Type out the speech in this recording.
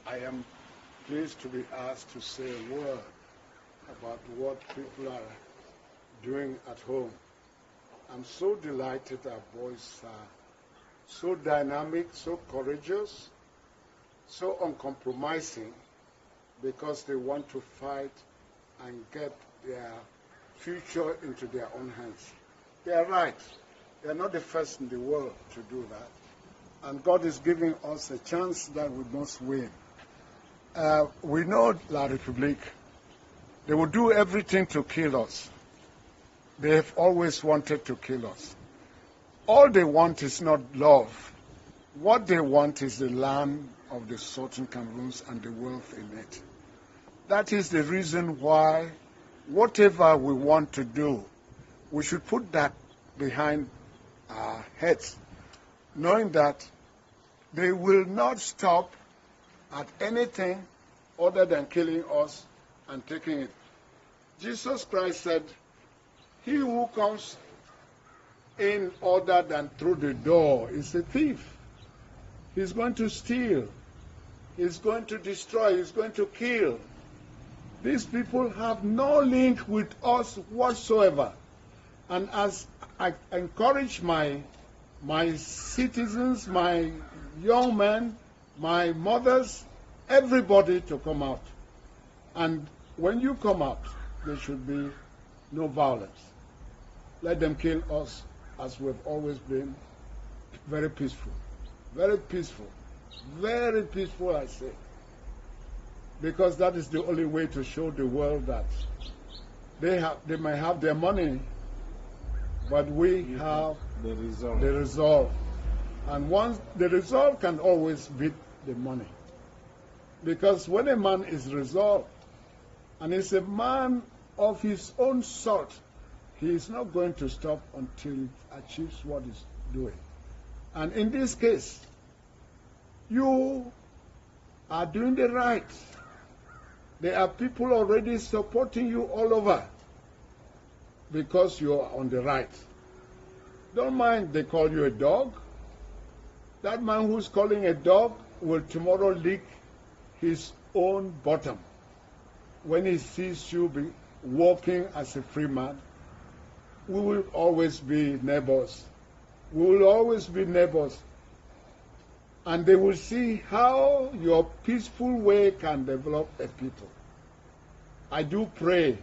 I am pleased to be asked to say a word about what people are doing at home. I'm so delighted our boys are so dynamic, so courageous, so uncompromising, because they want to fight and get their future into their own hands. They are right. They are not the first in the world to do that. And God is giving us a chance that we must win. We know La République, they will do everything to kill us. They have always wanted to kill us. All they want is not love. What they want is the land of the Southern Cameroons and the wealth in it. That is the reason why whatever we want to do, we should put that behind our heads, knowing that they will not stop at anything other than killing us and taking it. Jesus Christ said, "He who comes in other than through the door is a thief." He's going to steal. He's going to destroy. He's going to kill. These people have no link with us whatsoever. And as I encourage my citizens, my young men, my mothers, everybody to come out. And when you come out, there should be no violence. Let them kill us as we've always been, very peaceful. Very peaceful. Very peaceful, I say. Because that is the only way to show the world that they may have their money, but we have the resolve. And once the resolve can always beat the money. Because when a man is resolved, and is a man of his own sort, he is not going to stop until he achieves what he's doing. And in this case, you are doing the right. There are people already supporting you all over because you are on the right. Don't mind they call you a dog. That man who's calling a dog will tomorrow lick his own bottom when he sees you be walking as a free man. We will always be neighbors. We will always be neighbors. And they will see how your peaceful way can develop a people. I do pray